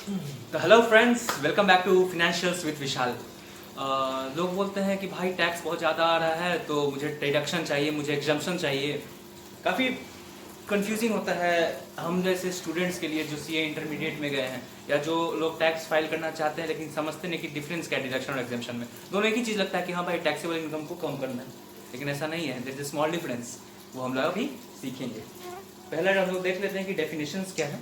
तो hello friends, welcome back to financials with Vishal. लोग बोलते हैं कि भाई टैक्स बहुत ज़्यादा आ रहा है तो मुझे डिडक्शन चाहिए, मुझे एग्जम्पशन चाहिए। काफ़ी कंफ्यूजिंग होता है हम जैसे स्टूडेंट्स के लिए जो सीए इंटरमीडिएट में गए हैं, या जो लोग टैक्स फाइल करना चाहते हैं लेकिन समझते नहीं कि डिफरेंस क्या है डिडक्शन और एग्जम्पशन में। दोनों एक ही चीज़ लगता है कि हाँ भाई टैक्सेबल इनकम को कम करना है, लेकिन ऐसा नहीं है। देयर इज स्मॉल डिफरेंस, वो हम लोग अभी सीखेंगे। पहले हम लोग देख लेते हैं कि डेफिनेशंस क्या है।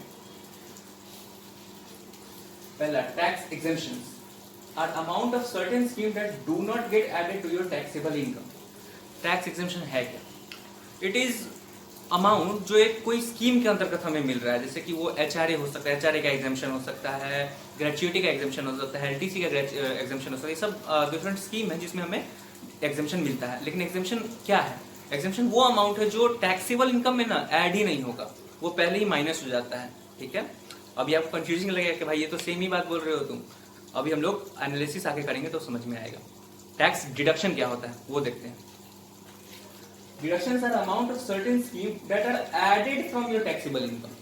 पहला, tax exemptions are amount of certain scheme that do not get added to your taxable income। Tax exemption है क्या? इट इज अमाउंट जो एक कोई स्कीम के अंतर्गत हमें मिल रहा है, जैसे कि वो एचआरए हो सकता है, एचआरए का एग्जामेशन हो सकता है, ग्रेचुइटी का एग्जामेशन हो सकता है, एलटीसी का एग्जामेशन हो सकता है। ये सब डिफरेंट स्कीम है जिसमें हमें एग्जामेशन मिलता है। लेकिन एग्जामेशन क्या है? एग्जामेशन वो अमाउंट है जो टैक्सेबल इनकम में ना ऐड ही नहीं होगा, वो पहले ही माइनस हो जाता है। ठीक है, अभी आपको कंफ्यूजिंग लगेगा कि भाई ये तो सेम ही बात बोल रहे हो तुम। अभी हम लोग एनालिसिस आगे करेंगे तो समझ में आएगा। टैक्स डिडक्शन क्या होता है वो देखते हैं। Deductions are amount of certain scheme that are added from your taxable income.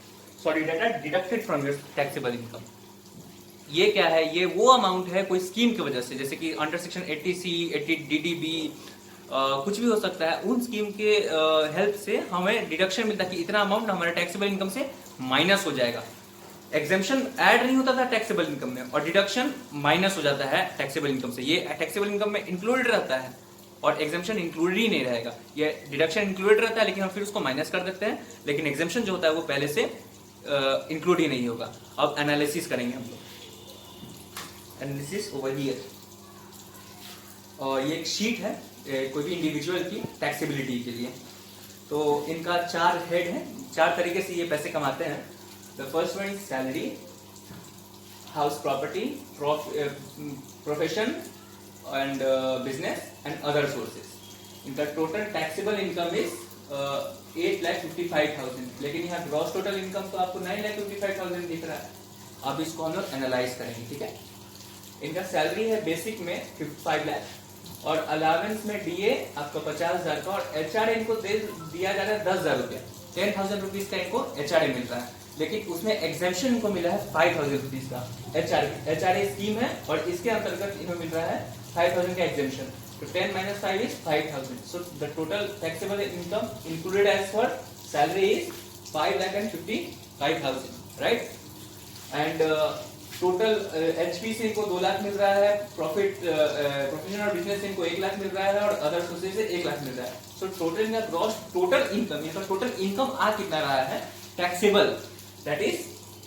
Sorry, that are deducted from your taxable income. ये क्या है? ये वो अमाउंट है कोई स्कीम की वजह से, जैसे कि अंडर सेक्शन 80C, 80DDB, कुछ भी हो सकता है। उन स्कीम के हेल्प से हमें डिडक्शन मिलता है कि इतना अमाउंट हमारे टैक्सेबल इनकम से माइनस हो जाएगा। एग्जाम्पशन ऐड नहीं होता था टैक्सेबल इनकम में, और डिडक्शन माइनस हो जाता है टैक्सेबल इनकम से। ये टैक्सेबल इनकम में इंक्लूडेड रहता है और एग्जाम्पशन इंक्लूडेड ही नहीं रहेगा। ये डिडक्शन इंक्लूडेड रहता है लेकिन हम फिर उसको माइनस कर देते हैं, लेकिन एग्जाम्पशन जो होता है वो पहले से इंक्लूड ही नहीं होगा। अब एनालिसिस करेंगे हम लोग। Analysis over here. और ये एक शीट है कोई भी इंडिविजुअल की टैक्सेबिलिटी के लिए। तो इनका 4 हेड है, 4 तरीके से ये पैसे कमाते हैं। The first one is salary, house property, profession and business and other sources. इनका टोटल टैक्सेबल इनकम इज 8,55,000, लेकिन यहाँ ग्रॉस टोटल इनकम तो आपको 9,55,000 दिख रहा है। अब इसको हम लोग एनालाइज करेंगे। ठीक है, इनका सैलरी है बेसिक में 5 लाख, और अलावेंस में डीए आपका 50,000 का, और एचआरए इनको दिया जा रहा है 10,000 रुपया। 10,000 रुपीज का इनको एचआरए मिल रहा है, लेकिन उसमें एग्जेम्पशन इनको मिला है 5,000 रुपीज का। एचआरए स्कीम है और इसके अंतर्गत इन्हें मिल रहा है 5,000 का एग्जेम्पशन। तो 10 minus 5 is 5,000. So the total taxable income included as for salary is 5,55,000, right? And total HP से इनको 2 लाख मिल रहा है, प्रॉफिट प्रोफेशन और बिजनेस से इनको 1 लाख मिल रहा है, और अदर सोर्सेज से 1 लाख मिल रहा है। सो टोटल इनका ग्रॉस टोटल इनकम, इनका टोटल इनकम आ कितना रहा है टैक्सेबल, दैट इज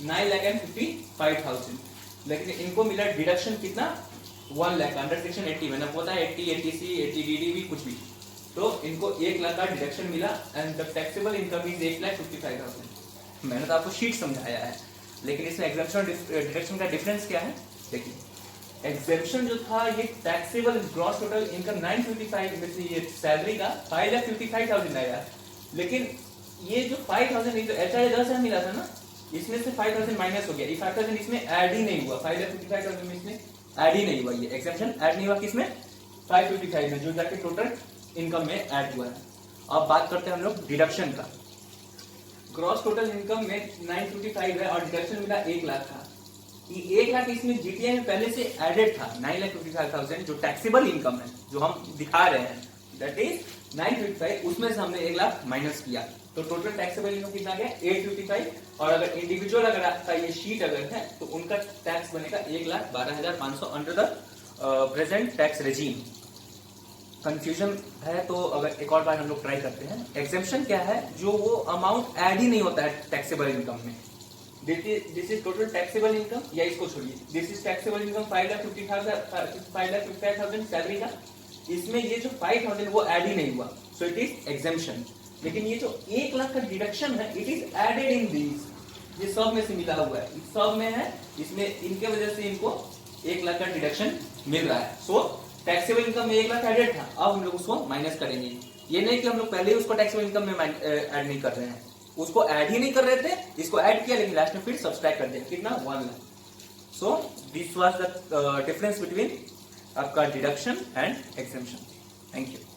9,55,000। लेकिन इनको मिला डिडक्शन कितना? 1 लाख अंडर सेक्शन 80 मैंने पता है 80, 80C, 80DDB कुछ भी, तो इनको 1 लाख का डिडक्शन मिला and the taxable income is 8,55,000। मैंने तो आपको शीट समझाया है, लेकिन इसमें एग्जेम्पशन और डिडक्शन का डिफरेंस क्या है देखिए। एग्जेम्पशन जो था ये टैक्सेबल ग्रॉस टोटल इनकम 955 में से ये सैलरी का 5,55,000 आया, लेकिन ये जो 5,000 एचआरए 10,000 मिला था ना, इसमें से 5,000 माइनस हो गया। ये 5,000 इसमें ऐड ही नहीं हुआ, 5,55,000 में इसमें ऐड ही नहीं हुआ। ये एग्जेम्पशन ऐड नहीं हुआ किसमें? 555 में, जो जाके टोटल इनकम में ऐड हुआ है। अब बात करते हैं हम लोग डिडक्शन का। ग्रॉस टोटल इनकम में 955 है और डिडक्शन मिला 1 लाख का। ये 1 लाख इसमें जीटीआई में पहले से एडेड था 9,55,000, जो टैक्सेबल इनकम है जो हम दिखा रहे हैं, दैट इज 955, उसमें से हमने 1 लाख माइनस किया, तो टोटल टैक्सेबल इनकम कितना गया? 855। और अगर इंडिविजुअल अगर आपका ये शीट अगर है तो उनका टैक्स बनेगा 1,12,500 under the present tax regime. Confusion है तो अगर एक और बार हम लोग ट्राई करते हैं। एग्जेम्पशन क्या है? जो वो अमाउंट ऐड ही नहीं होता है टैक्सेबल इनकम में। This is total taxable income, या इसको छोड़िए, this is taxable income 5,55,000 salary का। इसमें ये जो 5,000 वो ऐड ही नहीं हुआ, सो इट इज एग्जेम्पशन। लेकिन ये जो 1 लाख का डिडक्शन है, it is added in these, ये सब में से मिला हुआ है, सब में है, इसमें इनके वजह से इनको 1 लाख का डिडक्शन मिल रहा है। सो टैक्सेबल इनकम में 1 लाख एडेड था, अब हम लोग उसको माइनस करेंगे। ये नहीं कि हम लोग पहले ही उसको टैक्सेबल इनकम में ऐड नहीं कर रहे हैं, उसको ऐड ही नहीं कर रहे थे, इसको ऐड किया लेकिन लास्ट में फिर सब्सट्रैक्ट कर दिया, कितना? 1 lakh. So this was the difference between आपका deduction and exemption. Thank you.